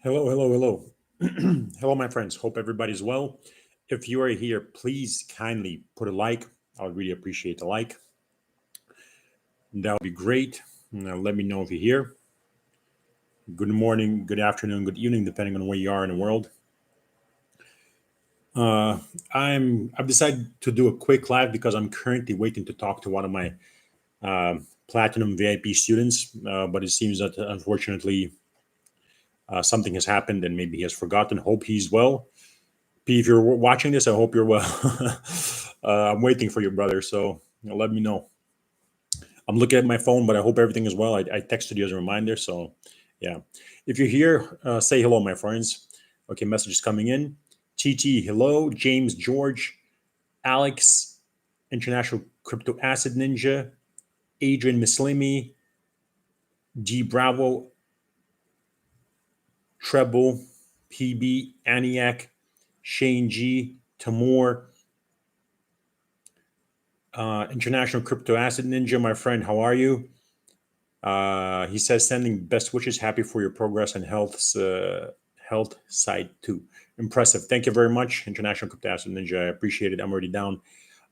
Hello, hello, hello. Hello, my friends. Hope everybody's well. If you are here, please kindly put a like. I would really appreciate the like. That would be great. Now, let me know if you're here. Good morning, good afternoon, good evening, depending on where you are in the world. Uh, I've decided to do a quick live because I'm currently waiting to talk to one of my platinum VIP students, but it seems that unfortunately something has happened and maybe he has forgotten. Hope he's well. P, if you're watching this, I hope you're well. I'm waiting for your brother, so let me know. I'm looking at my phone, but I hope everything is well. I texted you as a reminder, so yeah. If you're here, say hello, my friends. Okay, messages coming in. TT, hello. James George, Alex, International Crypto Asset Ninja, Adrian Mislimi, G Bravo, Treble, PB, Aniak, Shane G, Tamor, International Crypto Asset Ninja, my friend, how are you? He says, sending best wishes, happy for your progress and health side too. Impressive. Thank you very much, International Crypto Asset Ninja. I appreciate it. I'm already down.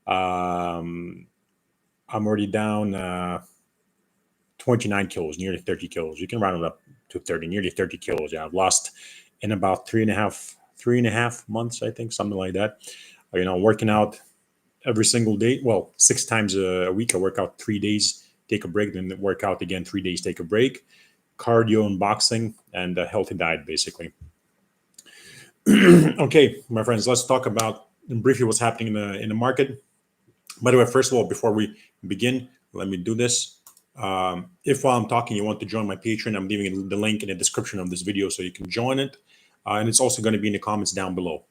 Um, I'm already down 29 kilos, nearly 30 kilos. You can round it up to 30, nearly 30 kilos. Yeah, I've lost in about 3.5 months, I think, something like that. Working out every single day. Well, 6 times a week. I work out 3 days, take a break, then work out again 3 days, take a break. Cardio and boxing and a healthy diet, basically. Okay, my friends, let's talk about briefly what's happening in the market. By the way, first of all, before we begin, let me do this. If while I'm talking, you want to join my Patreon, I'm leaving the link in the description of this video so you can join it. And it's also going to be in the comments down below.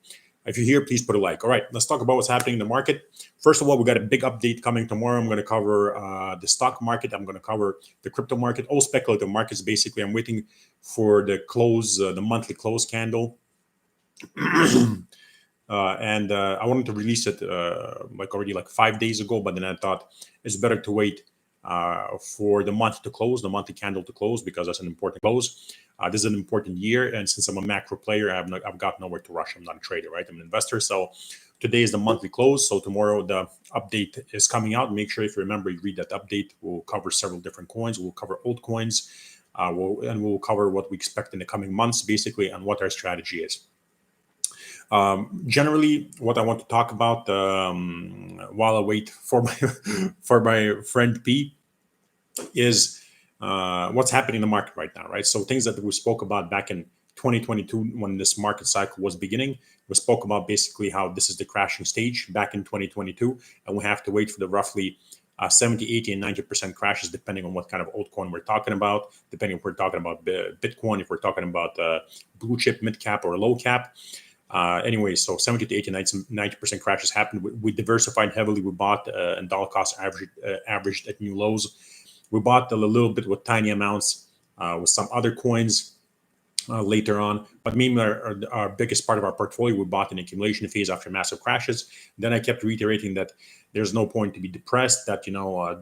If you're here, please put a like. All right, let's talk about what's happening in the market. First of all, we got a big update coming tomorrow. I'm going to cover the stock market. I'm going to cover the crypto market, all speculative markets. Basically, I'm waiting for the close, the monthly close candle. And I wanted to release it already 5 days ago, but then I thought it's better to wait for the month to close, the monthly candle to close, because that's an important close. This is an important year, and since I'm a macro player, I've got nowhere to rush. I'm not a trader, right? I'm an investor. So today is the monthly close. So tomorrow the update is coming out. Make sure, if you remember, you read that update. We'll cover several different coins. We'll cover altcoins, we'll cover what we expect in the coming months, basically, and what our strategy is. Generally, what I want to talk about while I wait for my for my friend P is what's happening in the market right now, right? So things that we spoke about back in 2022 when this market cycle was beginning. We spoke about basically how this is the crashing stage back in 2022, and we have to wait for the roughly 70, 80, and 90% crashes, depending on what kind of altcoin we're talking about, depending if we're talking about Bitcoin, if we're talking about blue chip, mid cap, or low cap. Anyway, so 70 to 80, 90% crashes happened. We diversified heavily. We bought and dollar cost averaged at new lows. We bought a little bit with tiny amounts with some other coins later on. But mainly our biggest part of our portfolio, we bought an accumulation phase after massive crashes. Then I kept reiterating that there's no point to be depressed, that,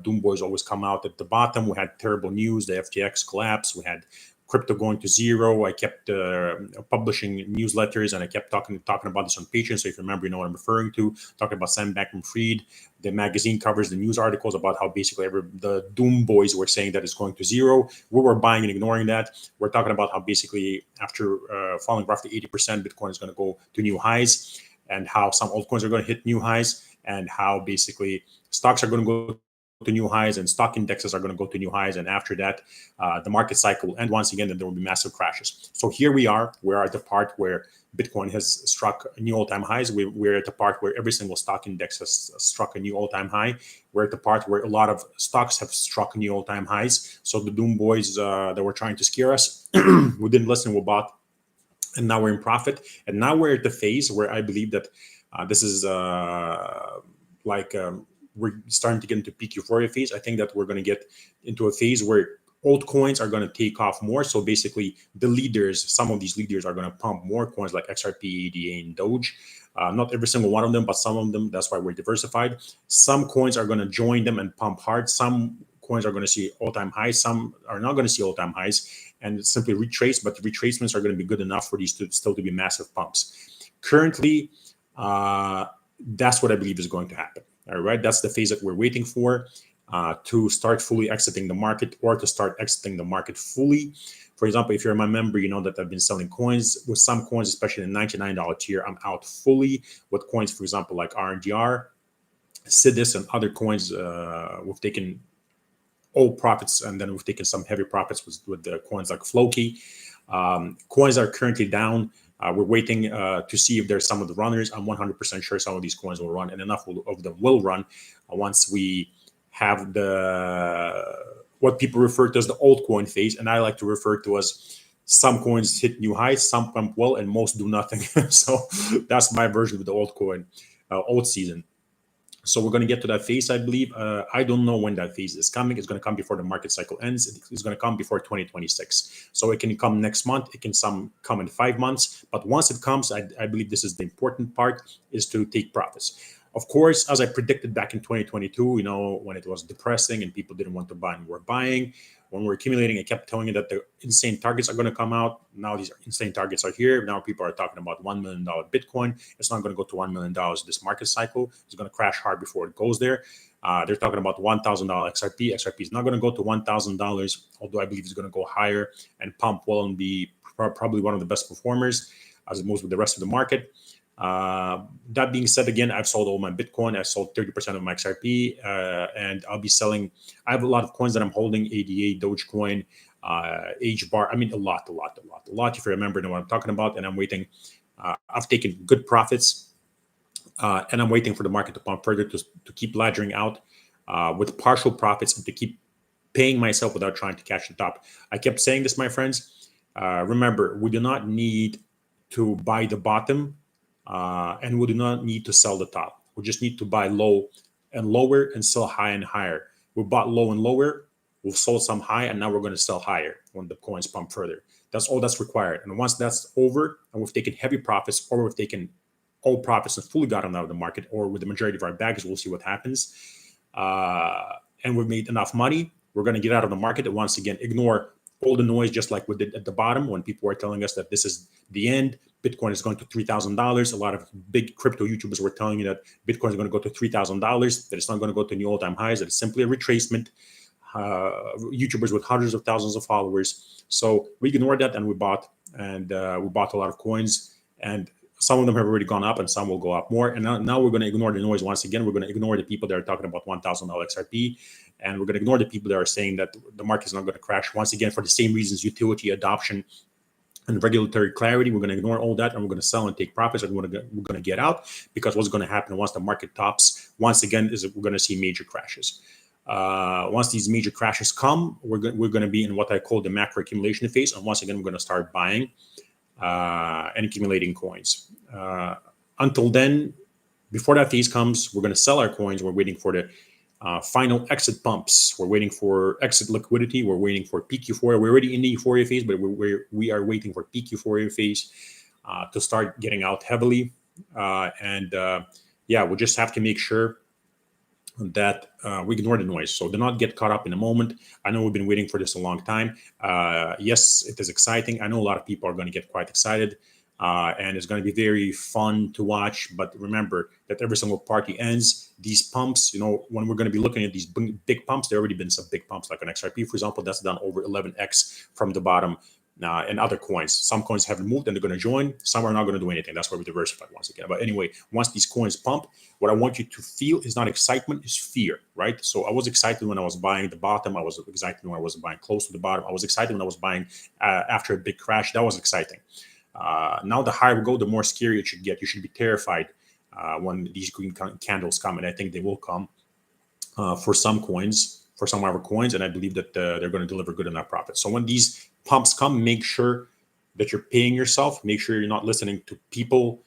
doom boys always come out at the bottom. We had terrible news, the FTX collapse. We had crypto going to zero. I kept publishing newsletters, and I kept talking about this on Patreon. So if you remember, you know what I'm referring to. Talking about Sam Bankman-Fried. The magazine covers the news articles about how basically the doom boys were saying that it's going to zero. We were buying and ignoring that. We're talking about how basically after falling roughly 80%, Bitcoin is going to go to new highs, and how some altcoins are going to hit new highs, and how basically stocks are going to go to new highs and stock indexes are going to go to new highs. And after that, the market cycle will end once again, and there will be massive crashes. So here we are. We're at the part where Bitcoin has struck new all-time highs. We're at the part where every single stock index has struck a new all-time high. We're at the part where a lot of stocks have struck new all-time highs. So the doom boys that were trying to scare us, we didn't listen, we bought, and now we're in profit. And now we're at the phase where I believe that this is we're starting to get into peak euphoria phase. I think that we're going to get into a phase where altcoins are going to take off more. So basically, the leaders, some of these leaders are going to pump more coins like XRP, ADA, and Doge. Not every single one of them, but some of them. That's why we're diversified. Some coins are going to join them and pump hard. Some coins are going to see all-time highs. Some are not going to see all-time highs and simply retrace, but the retracements are going to be good enough for these to still to be massive pumps. Currently, that's what I believe is going to happen. All right, that's the phase that we're waiting for to start fully exiting the market, or to start exiting the market fully. For example, if you're my member, you know that I've been selling coins. With some coins, especially in the $99 tier, I'm out fully. With coins, for example, like RNGR, Sidis, and other coins, we've taken all profits, and then we've taken some heavy profits with the coins like Floki. Coins are currently down. We're waiting to see if there's some of the runners. I'm 100% sure some of these coins will run, and enough of them will run once we have what people refer to as the altcoin phase, and I like to refer to as some coins hit new highs, some pump well, and most do nothing. So that's my version of the altcoin alt season. So we're going to get to that phase, I believe. I don't know when that phase is coming. It's going to come before the market cycle ends. It's going to come before 2026. So it can come next month. It can come in 5 months. But once it comes, I believe this is the important part, is to take profits. Of course, as I predicted back in 2022, you know, when it was depressing and people didn't want to buy and were buying, when we're accumulating, I kept telling you that the insane targets are going to come out. Now these insane targets are here. Now people are talking about $1 million Bitcoin. It's not going to go to $1 million this market cycle. It's going to crash hard before it goes there. They're talking about $1,000 XRP. XRP is not going to go to $1,000, although I believe it's going to go higher and pump well and be probably one of the best performers as it moves with the rest of the market. That being said, again, I've sold all my Bitcoin. I sold 30% of my XRP, and I'll be selling. I have a lot of coins that I'm holding: ADA, Dogecoin, HBAR. I mean, a lot. If you remember, know what I'm talking about. And I'm waiting. I've taken good profits, and I'm waiting for the market to pump further to keep laddering out with partial profits and to keep paying myself without trying to catch the top. I kept saying this, my friends. Remember, we do not need to buy the bottom. And we do not need to sell the top. We just need to buy low and lower and sell high and higher. We bought low and lower, we've sold some high, and now we're going to sell higher when the coins pump further. That's all that's required. And once that's over, and we've taken heavy profits, or we've taken all profits and fully gotten out of the market, or with the majority of our bags, we'll see what happens. And we've made enough money, we're going to get out of the market and once again ignore all the noise, just like we did at the bottom when people were telling us that this is the end. Bitcoin is going to $3,000. A lot of big crypto YouTubers were telling you that Bitcoin is going to go to $3,000, that it's not going to go to new all-time highs, that it's simply a retracement. YouTubers with hundreds of thousands of followers. So we ignored that and we bought a lot of coins, and some of them have already gone up and some will go up more. And now we're going to ignore the noise once again. We're going to ignore the people that are talking about $1,000 XRP, and we're going to ignore the people that are saying that the market is not going to crash once again for the same reasons: utility, adoption, and regulatory clarity. We're going to ignore all that, and we're going to sell and take profits, and we're going to get out, because what's going to happen once the market tops once again is that we're going to see major crashes. Once these major crashes come, we're going to be in what I call the macro accumulation phase, and once again we're going to start buying and accumulating coins. Until then, before that phase comes, we're going to sell our coins. We're waiting for the final exit pumps. We're waiting for exit liquidity. We're waiting for peak euphoria. We're already in the euphoria phase, but we are waiting for peak euphoria phase to start getting out heavily. Yeah, we just have to make sure that we ignore the noise. So do not get caught up in the moment. I know we've been waiting for this a long time. Yes, it is exciting. I know a lot of people are going to get quite excited. And it's going to be very fun to watch. But remember that every single party ends. These pumps, when we're going to be looking at these big pumps, there already been some big pumps, like an XRP, for example, that's done over 11x from the bottom. And other coins, some coins have moved and they're going to join. Some are not going to do anything. That's why we diversified once again. But anyway, once these coins pump, what I want you to feel is not excitement, it's fear, right? So I was excited when I was buying the bottom. I was excited when I was buying close to the bottom. I was excited when I was buying after a big crash. That was exciting. Now the higher we go, the more scary it should get. You should be terrified when these green candles come, and I think they will come for some coins, for some of our coins, and I believe that they're going to deliver good enough profit. So when these pumps come, make sure that you're paying yourself. Make sure you're not listening to people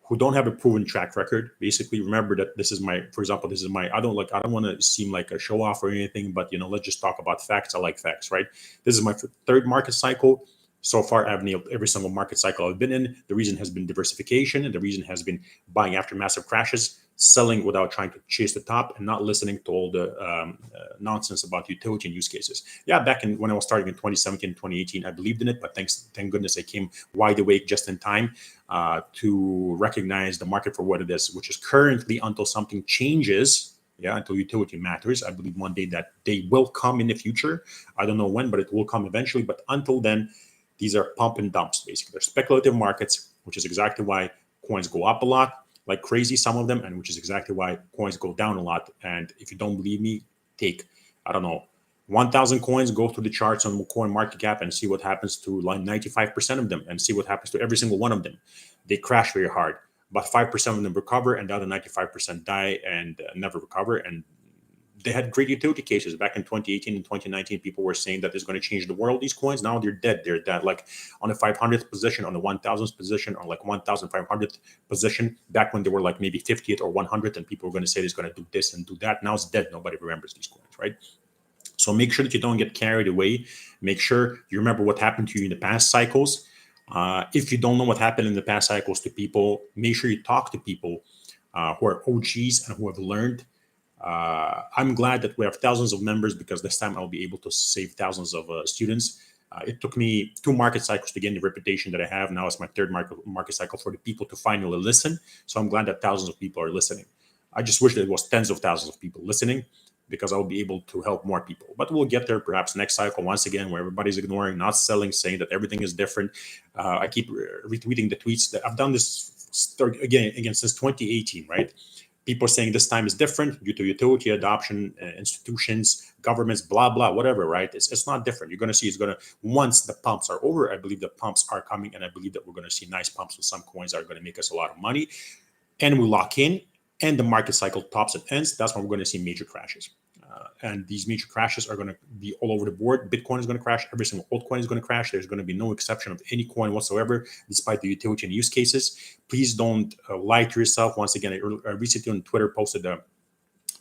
who don't have a proven track record. Basically, remember that this is my, for example, this is my, I don't want to seem like a show off or anything, but let's just talk about facts. I like facts, right? This is my third market cycle. So far, I've nailed every single market cycle I've been in. The reason has been diversification, and the reason has been buying after massive crashes, selling without trying to chase the top, and not listening to all the nonsense about utility and use cases. Yeah, back in when I was starting in 2017, 2018, I believed in it, but thank goodness I came wide awake just in time to recognize the market for what it is, which is currently until something changes. Yeah, until utility matters. I believe one day that day will come in the future. I don't know when, but it will come eventually. But until then, these are pump and dumps, basically. They're speculative markets, which is exactly why coins go up a lot, like crazy, some of them, and which is exactly why coins go down a lot. And if you don't believe me, take, I don't know, 1,000 coins, go through the charts on Coin Market Cap and see what happens to like 95% of them and see what happens to every single one of them. They crash very hard. About 5% of them recover, and the other 95% die and never recover. And they had great utility cases back in 2018 and 2019. People were saying that it's going to change the world. These coins now they're dead. They're dead. Like on the 500th position, on the 1,000th position, or like 1,500th position. Back when they were like maybe 50th or 100th, and people were going to say it's going to do this and do that. Now it's dead. Nobody remembers these coins, right? So make sure that you don't get carried away. Make sure you remember what happened to you in the past cycles. If you don't know what happened in the past cycles to people, make sure you talk to people who are OGs and who have learned. I'm glad that we have thousands of members because this time I'll be able to save thousands of students. It took me 2 market cycles to gain the reputation that I have. Now it's my 3rd market cycle for the people to finally listen. So I'm glad that thousands of people are listening. I just wish that it was tens of thousands of people listening because I'll be able to help more people. But we'll get there perhaps next cycle once again, where everybody's ignoring, not selling, saying that everything is different. I keep retweeting the tweets that I've done this again since 2018, right? People saying this time is different due to utility adoption, institutions, governments, blah, blah, whatever, right? It's not different. You're going to see it's going to, once the pumps are over, I believe the pumps are coming, and I believe that we're going to see nice pumps with some coins that are going to make us a lot of money. And we lock in, and the market cycle tops and ends. That's when we're going to see major crashes. And these major crashes are going to be all over the board. Bitcoin is going to crash. Every single altcoin is going to crash. There's going to be no exception of any coin whatsoever, despite the utility and use cases. Please don't lie to yourself. Once again, I recently on Twitter posted a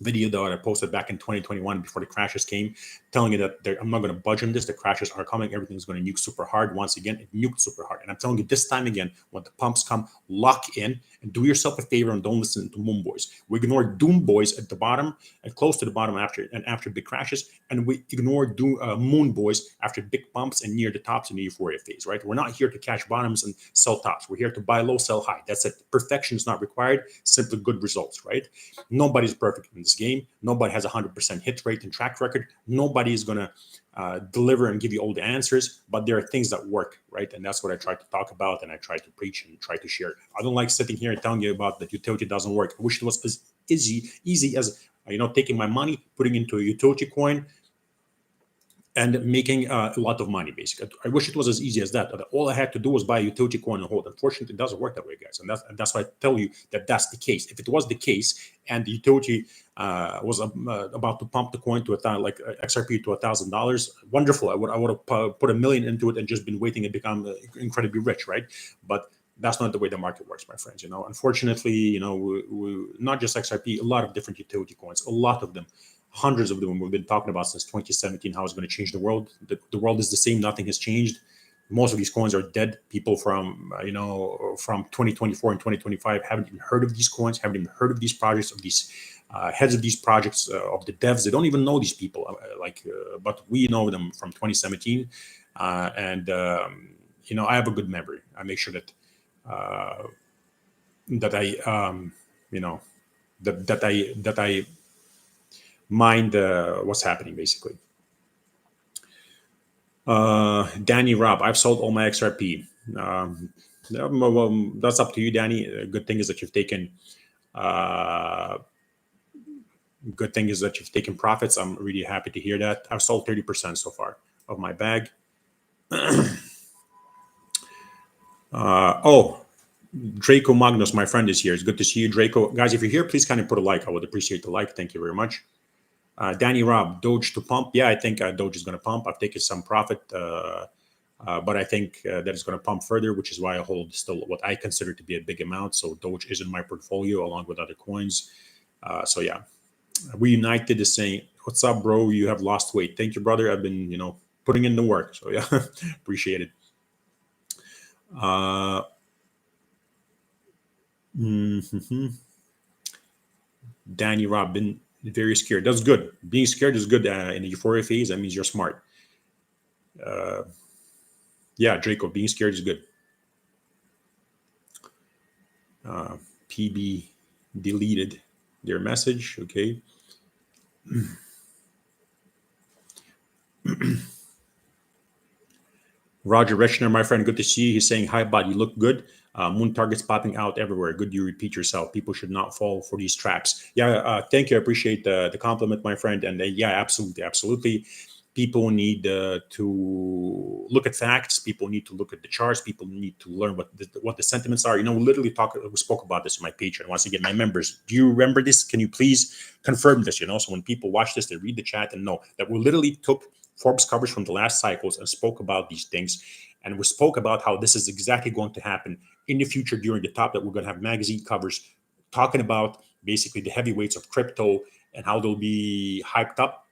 video that I posted back in 2021 before the crashes came, telling you that I'm not going to budge on this. The crashes are coming. Everything's going to nuke super hard. Once again, it nuked super hard. And I'm telling you this time again, when the pumps come, lock in and do yourself a favor and don't listen to Moon Boys. We ignore Doom Boys at the bottom and close to the bottom after big crashes, and we ignore Moon Boys after big bumps and near the tops in the euphoria phase, right? We're not here to catch bottoms and sell tops. We're here to buy low, sell high. That's it. Perfection is not required. Simply good results, right? Nobody's perfect in this game. Nobody has 100% hit rate and track record. Nobody is going to deliver and give you all the answers, but there are things that work, right? And that's what I try to talk about, and I try to preach and try to share. I don't like sitting here and telling you about that utility doesn't work. I wish it was as easy as taking my money, putting into a utility coin, and making a lot of money, basically. I wish it was as easy as that. All I had to do was buy a utility coin and hold. Unfortunately, it doesn't work that way, guys. And that's why I tell you that that's the case. If it was the case and the utility was about to pump the coin to like XRP to $1,000, wonderful. I would have put $1 million into it and just been waiting and become incredibly rich, right? But that's not the way the market works, my friends. Unfortunately, we not just XRP, a lot of different utility coins, a lot of them. Hundreds of them we've been talking about since 2017, how it's going to change the world. The world is the same. Nothing has changed. Most of these coins are dead. People from 2024 and 2025 haven't even heard of these coins, haven't even heard of these projects, of these heads of these projects, of the devs. They don't even know these people, but we know them from 2017. I have a good memory. I make sure that I mind what's happening, basically. Danny Rob, I've sold all my XRP. Well, that's up to you, Danny. Good thing is that you've taken profits. I'm really happy to hear that. I've sold 30% so far of my bag. Draco Magnus, my friend, is here. It's good to see you, Draco. Guys, if you're here, please kind of put a like. I would appreciate the like. Thank you very much. Danny Rob, Doge to pump. Yeah, I think Doge is going to pump. I've taken some profit, but I think that it's going to pump further, which is why I hold still what I consider to be a big amount. So Doge is in my portfolio along with other coins. So yeah, we United is saying, "What's up, bro? You have lost weight." Thank you, brother. I've been, putting in the work. So yeah, appreciate it. Uh, mhm. Danny Rob, been very scared. That's good. Being scared is good in the euphoria phase. That means you're smart. Uh, yeah, Draco, being scared is good. Uh, PB deleted their message. Okay. Roger Rechner, my friend, good to see you. He's saying, hi, bud, you look good. Moon targets popping out everywhere. Good you repeat yourself. People should not fall for these traps. Yeah, thank you. I appreciate the compliment, my friend. And yeah, absolutely, absolutely. People need to look at facts. People need to look at the charts. People need to learn what the sentiments are. You know, we spoke about this in my page. And once again, my members, do you remember this? Can you please confirm this? You know, so when people watch this, they read the chat and know that we literally took Forbes coverage from the last cycles and spoke about these things. And we spoke about how this is exactly going to happen in the future during the top, that we're going to have magazine covers talking about basically the heavyweights of crypto and how they'll be hyped up.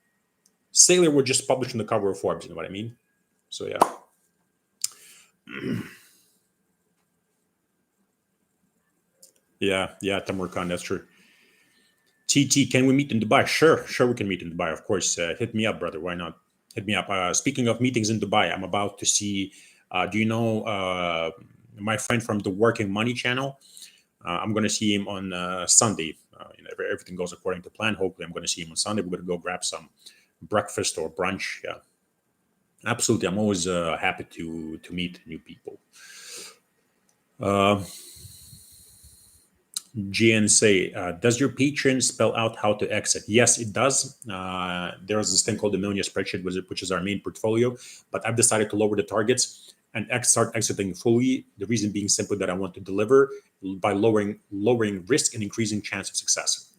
Sailor were just published on the cover of Forbes, you know what I mean? So yeah. Yeah, Tamur Khan, that's true. TT, can we meet in Dubai? Sure, we can meet in Dubai. Of course, hit me up, brother. Why not? Hit me up. Speaking of meetings in Dubai, I'm about to see. Do you know my friend from the Working Money channel? I'm going to see him on Sunday. If everything goes according to plan, hopefully, I'm going to see him on Sunday. We're going to go grab some breakfast or brunch. Yeah, absolutely. I'm always happy to meet new people. Uh, GN does your Patreon spell out how to exit? Yes, it does. There's this thing called the Millionaire Spreadsheet, which is our main portfolio, but I've decided to lower the targets and start exiting fully. The reason being simply that I want to deliver by lowering risk and increasing chance of success.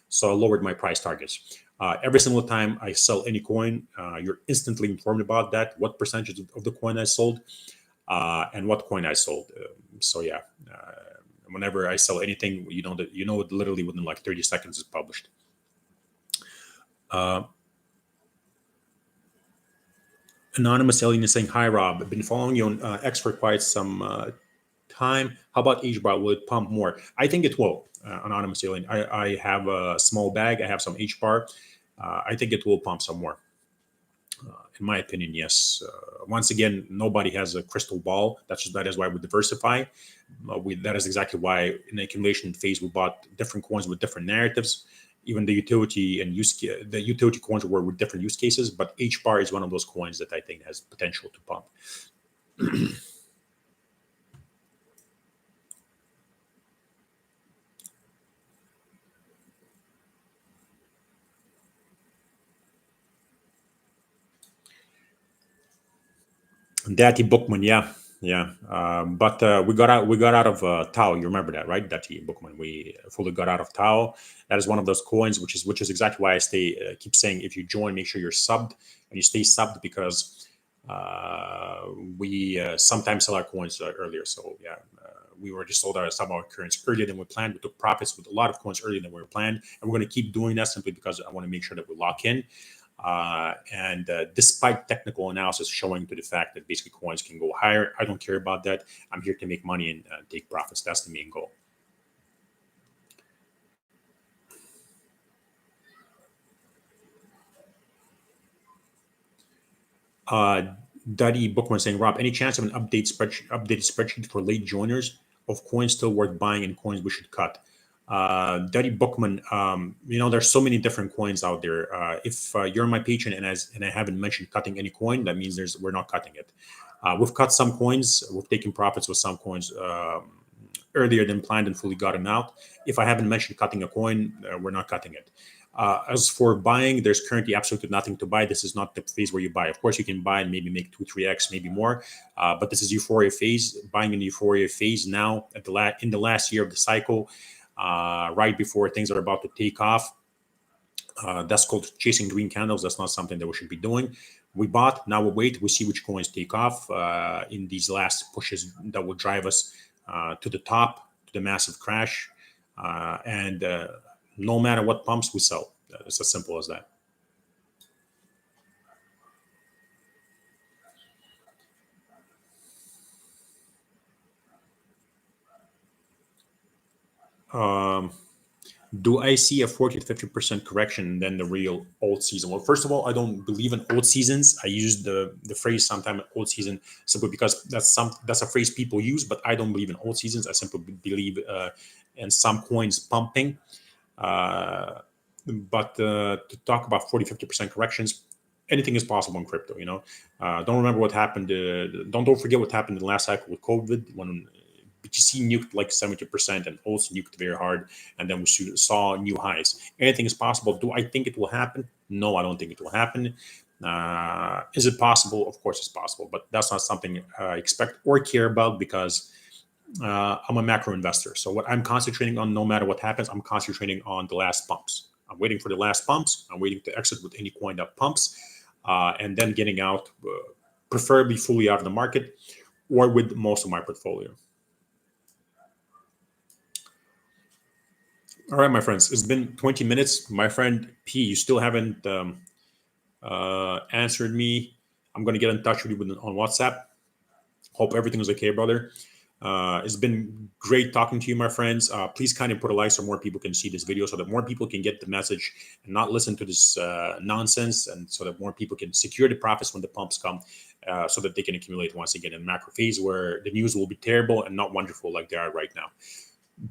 So I lowered my price targets. Every single time I sell any coin, you're instantly informed about that, what percentage of the coin I sold, and what coin I sold. So yeah, whenever I sell anything, it literally within like 30 seconds is published. Uh, Anonymous alien is saying, "Hi Rob, I've been following you on X for quite some time. How about H bar? Will it pump more? I think it will." Anonymous alien, I have a small bag. I have some H bar. I think it will pump some more. In my opinion, yes. Once again, nobody has a crystal ball. That is why we diversify. That is exactly why in the accumulation phase we bought different coins with different narratives. Even the utility coins were with different use cases. But H bar is one of those coins that I think has potential to pump. Daddy Bookman, yeah. But we got out of Tau. You remember that, right? Daddy Bookman. We fully got out of Tau. That is one of those coins, which is exactly why I keep saying, if you join, make sure you're subbed and you stay subbed, because we sometimes sell our coins earlier. So yeah. We were just sold out of some of our currency earlier than we planned. We took profits with a lot of coins earlier than we were planned, and we're going to keep doing that simply because I want to make sure that we lock in. And despite technical analysis showing to the fact that basically coins can go higher, I don't care about that. I'm here to make money and take profits. That's the main goal. Duddy Bookman saying, Rob, any chance of an updated spreadsheet for late joiners of coins still worth buying and coins we should cut? Duddy Bookman, there's so many different coins out there. If you're on my Patreon and I haven't mentioned cutting any coin, that means we're not cutting it. We've cut some coins. We've taken profits with some coins earlier than planned and fully gotten out. If I haven't mentioned cutting a coin, we're not cutting it. As for buying, there's currently absolutely nothing to buy. This is not the phase where you buy. Of course, you can buy and maybe make 2-3x, maybe more. But this is euphoria phase. Buying in the euphoria phase now in the last year of the cycle, right before things are about to take off. That's called chasing green candles. That's not something that we should be doing. We bought. Now we wait. We see which coins take off in these last pushes that will drive us to the top, to the massive crash. And no matter what pumps, we sell. It's as simple as that. Do I see a 40 to 50% correction and then the real old season? Well, first of all, I don't believe in old seasons. I use the phrase sometime old season simply because that's a phrase people use, but I don't believe in old seasons. I simply believe in some coins pumping. Uh, but to talk about 40, 50% corrections, anything is possible in crypto, you know. Don't remember what happened. Don't forget what happened in the last cycle with COVID when BTC nuked like 70% and also nuked very hard, and then we saw new highs. Anything is possible. Do I think it will happen? No, I don't think it will happen. Is it possible? Of course, it's possible, but that's not something I expect or care about because I'm a macro investor. So what I'm concentrating on, no matter what happens, I'm concentrating on the last pumps. I'm waiting for the last pumps. I'm waiting to exit with any coin that pumps, and then getting out, preferably fully out of the market, or with most of my portfolio. All right, my friends, it's been 20 minutes. My friend P, you still haven't answered me. I'm going to get in touch with you on WhatsApp. Hope everything is okay, brother. It's been great talking to you, my friends. Please kind of put a like so more people can see this video, so that more people can get the message and not listen to this nonsense, and so that more people can secure the profits when the pumps come, so that they can accumulate once again in macro phase where the news will be terrible and not wonderful like they are right now.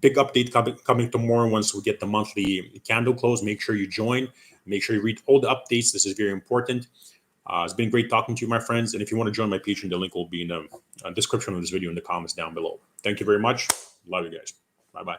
Big update coming tomorrow once we get the monthly candle close. Make sure you join. Make sure you read all the updates. This is very important. It's been great talking to you, my friends. And if you want to join my Patreon, the link will be in the description of this video in the comments down below. Thank you very much. Love you guys. Bye-bye.